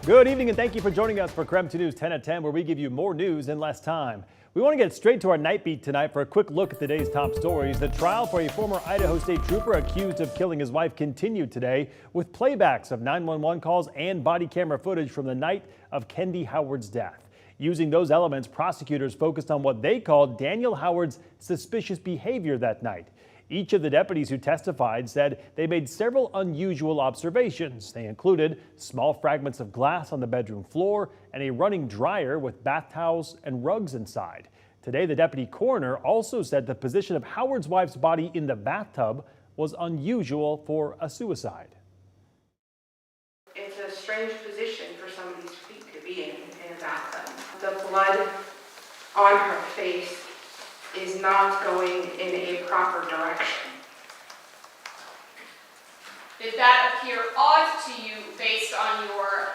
Good evening and thank you for joining us for KREM 2 News 10 at 10, where we give you more news in less time. We want to get straight to our Nightbeat tonight for a quick look at today's top stories. The trial for a former Idaho State trooper accused of killing his wife continued today with playbacks of 911 calls and body camera footage from the night of Kendi Howard's death. Using those elements, prosecutors focused on what they called Daniel Howard's suspicious behavior that night. Each of the deputies who testified said they made several unusual observations. They included small fragments of glass on the bedroom floor and a running dryer with bath towels and rugs inside. Today, the deputy coroner also said the position of Howard's wife's body in the bathtub was unusual for a suicide. It's a strange position for somebody's feet to be in a bathtub. The blood on her face is not going in a proper direction. Did that appear odd to you based on your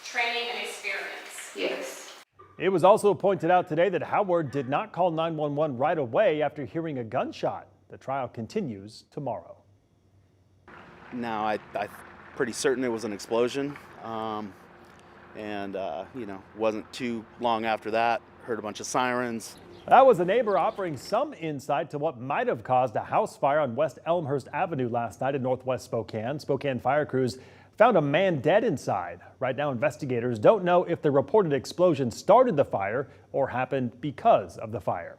training and experience? Yes. It was also pointed out today that Howard did not call 911 right away after hearing a gunshot. The trial continues tomorrow. Now, I'm pretty certain it was an explosion. Wasn't too long after that, heard a bunch of sirens. That was a neighbor offering some insight to what might have caused a house fire on West Elmhurst Avenue last night in northwest Spokane. Spokane fire crews found a man dead inside. Right now, investigators don't know if the reported explosion started the fire or happened because of the fire.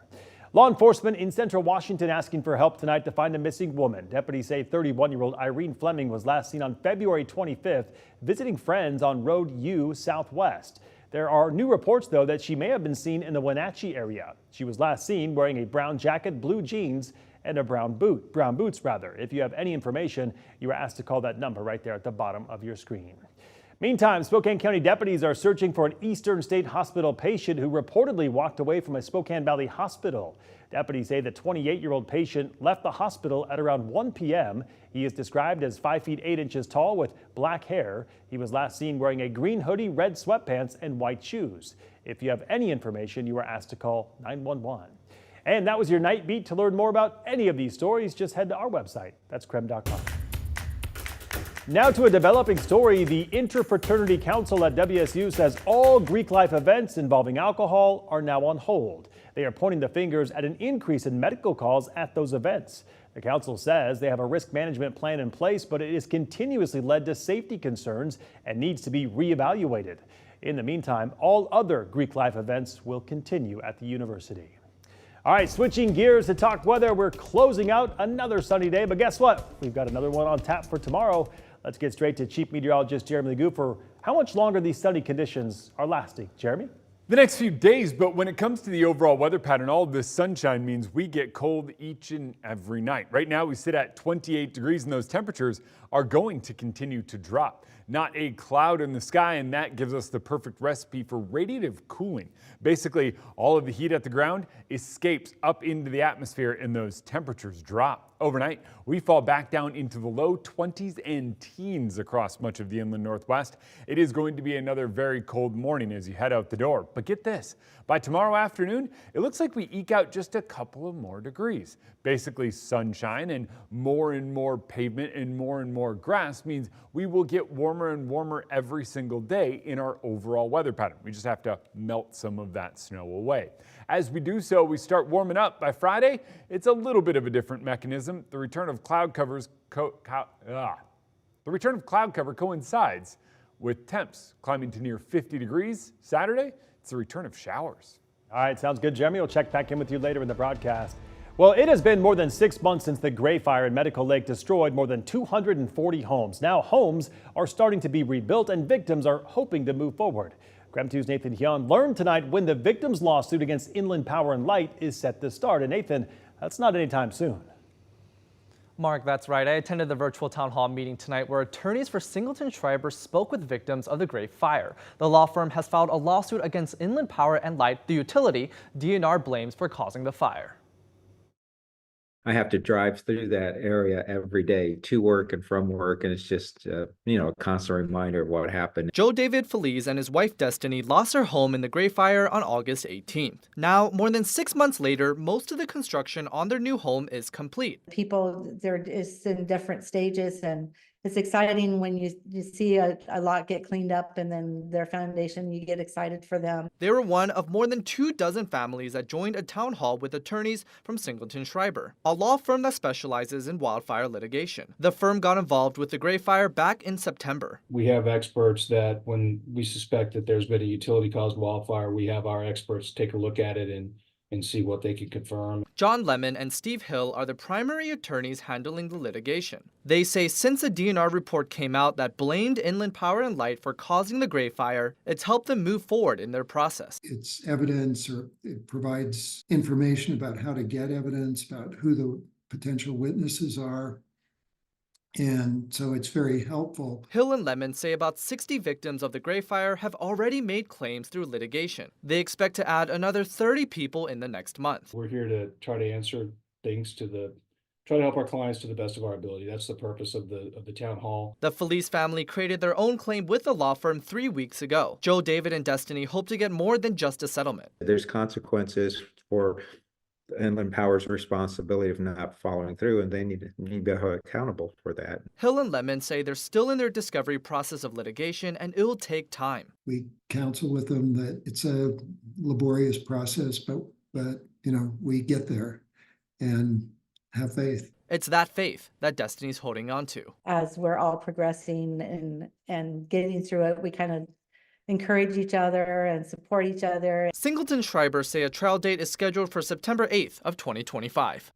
Law enforcement in central Washington asking for help tonight to find a missing woman. Deputies say 31-year-old Irene Fleming was last seen on February 25th visiting friends on Road U Southwest. There are new reports, though, that she may have been seen in the Wenatchee area. She was last seen wearing a brown jacket, blue jeans, and a brown boots. If you have any information, you are asked to call that number right there at the bottom of your screen. Meantime, Spokane County deputies are searching for an Eastern State Hospital patient who reportedly walked away from a Spokane Valley hospital. Deputies say the 28-year-old patient left the hospital at around 1 p.m. He is described as 5 feet 8 inches tall with black hair. He was last seen wearing a green hoodie, red sweatpants, and white shoes. If you have any information, you are asked to call 911. And that was your Night Beat. To learn more about any of these stories, just head to our website. That's KREM.com. Now to a developing story. The Interfraternity Council at WSU says all Greek life events involving alcohol are now on hold. They are pointing the fingers at an increase in medical calls at those events. The council says they have a risk management plan in place, but it has continuously led to safety concerns and needs to be reevaluated. In the meantime, all other Greek life events will continue at the university. All right, switching gears to talk weather. We're closing out another sunny day, but guess what? We've got another one on tap for tomorrow. Let's get straight to Chief Meteorologist Jeremy Legoo for how much longer these sunny conditions are lasting. Jeremy? The next few days, but when it comes to the overall weather pattern, all of this sunshine means we get cold each and every night. Right now we sit at 28 degrees and those temperatures are going to continue to drop. Not a cloud in the sky, and that gives us the perfect recipe for radiative cooling. Basically, all of the heat at the ground escapes up into the atmosphere and those temperatures drop. Overnight, we fall back down into the low 20s and teens across much of the inland Northwest. It is going to be another very cold morning as you head out the door. But get this, by tomorrow afternoon, it looks like we eke out just a couple of more degrees. Basically, sunshine and more pavement and more grass means we will get warmer and warmer every single day in our overall weather pattern. We just have to melt some of that snow away. As we do so, we start warming up. By Friday, it's a little bit of a different mechanism. The return of cloud cover coincides with temps climbing to near 50 degrees. Saturday, it's the return of showers. All right, sounds good, Jeremy. We'll check back in with you later in the broadcast. Well, it has been more than 6 months since the Gray Fire in Medical Lake destroyed more than 240 homes. Now homes are starting to be rebuilt and victims are hoping to move forward. KREM 2's Nathan Hyun learned tonight when the victims' lawsuit against Inland Power and Light is set to start. And Nathan, that's not anytime soon. Mark, that's right. I attended the virtual town hall meeting tonight where attorneys for Singleton Schreiber spoke with victims of the Gray Fire. The law firm has filed a lawsuit against Inland Power and Light, the utility DNR blames for causing the fire. I have to drive through that area every day to work and from work, and it's just, a constant reminder of what happened. Joe David Feliz and his wife Destiny lost their home in the Gray Fire on August 18th. Now, more than 6 months later, most of the construction on their new home is complete. People, they're in different stages, and it's exciting when you see a lot get cleaned up, and then their foundation, you get excited for them. They were one of more than 24 families that joined a town hall with attorneys from Singleton Schreiber, a law firm that specializes in wildfire litigation. The firm got involved with the Gray Fire back in September. We have experts that when we suspect that there's been a utility-caused wildfire, we have our experts take a look at it and see what they can confirm. John Lemon and Steve Hill are the primary attorneys handling the litigation. They say since a DNR report came out that blamed Inland Power and Light for causing the Gray Fire, it's helped them move forward in their process. It's evidence, or it provides information about how to get evidence, about who the potential witnesses are. And so it's very helpful. Hill and Lemon say about 60 victims of the Gray Fire have already made claims through litigation. They expect to add another 30 people in the next month. We're here to try to answer things try to help our clients to the best of our ability. That's the purpose of the town hall. The Felice family created their own claim with the law firm 3 weeks ago. Joe, David, and Destiny hope to get more than just a settlement. There's consequences for Inland Power's responsibility of not following through, and they need to be held accountable for that. Hill and Lemon say they're still in their discovery process of litigation, and it'll take time. We counsel with them that it's a laborious process, but we get there, and have faith. It's that faith that Destiny's holding on to. As we're all progressing and getting through it, we kind of encourage each other and support each other. Singleton Schreiber say a trial date is scheduled for September 8th of 2025.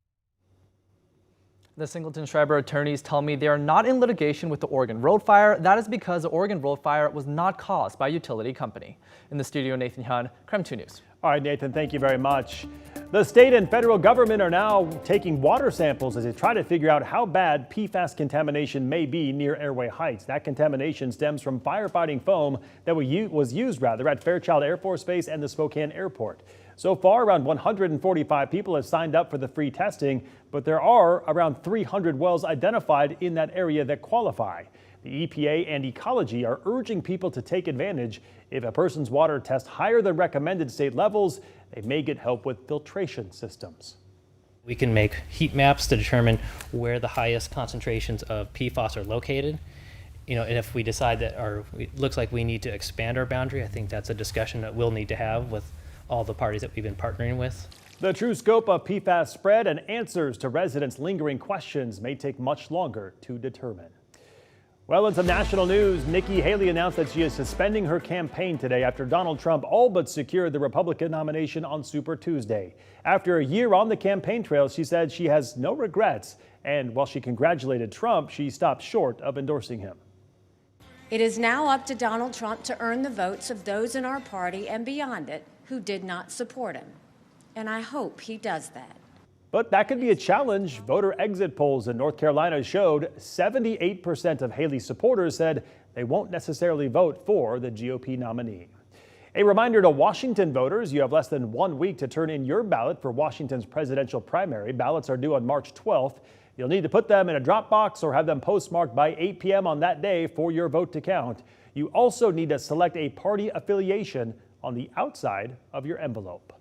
The Singleton Schreiber attorneys tell me they are not in litigation with the Oregon Road Fire. That is because the Oregon Road Fire was not caused by a utility company. In the studio, Nathan Hyun, KREM 2 News. All right, Nathan, thank you very much. The state and federal government are now taking water samples as they try to figure out how bad PFAS contamination may be near Airway Heights. That contamination stems from firefighting foam that was used at Fairchild Air Force Base and the Spokane Airport. So far, around 145 people have signed up for the free testing, but there are around 300 wells identified in that area that qualify. The EPA and Ecology are urging people to take advantage. If a person's water tests higher than recommended state levels, they may get help with filtration systems. We can make heat maps to determine where the highest concentrations of PFAS are located. And if we decide that, or it looks like we need to expand our boundary, I think that's a discussion that we'll need to have with all the parties that we've been partnering with. The true scope of PFAS spread and answers to residents' lingering questions may take much longer to determine. Well, in some national news, Nikki Haley announced that she is suspending her campaign today after Donald Trump all but secured the Republican nomination on Super Tuesday. After a year on the campaign trail, she said she has no regrets. And while she congratulated Trump, she stopped short of endorsing him. It is now up to Donald Trump to earn the votes of those in our party and beyond it who did not support him. And I hope he does that. But that could be a challenge. Voter exit polls in North Carolina showed 78% of Haley's supporters said they won't necessarily vote for the GOP nominee. A reminder to Washington voters, you have less than 1 week to turn in your ballot for Washington's presidential primary. Ballots are due on March 12th. You'll need to put them in a drop box or have them postmarked by 8 p.m. on that day for your vote to count. You also need to select a party affiliation on the outside of your envelope.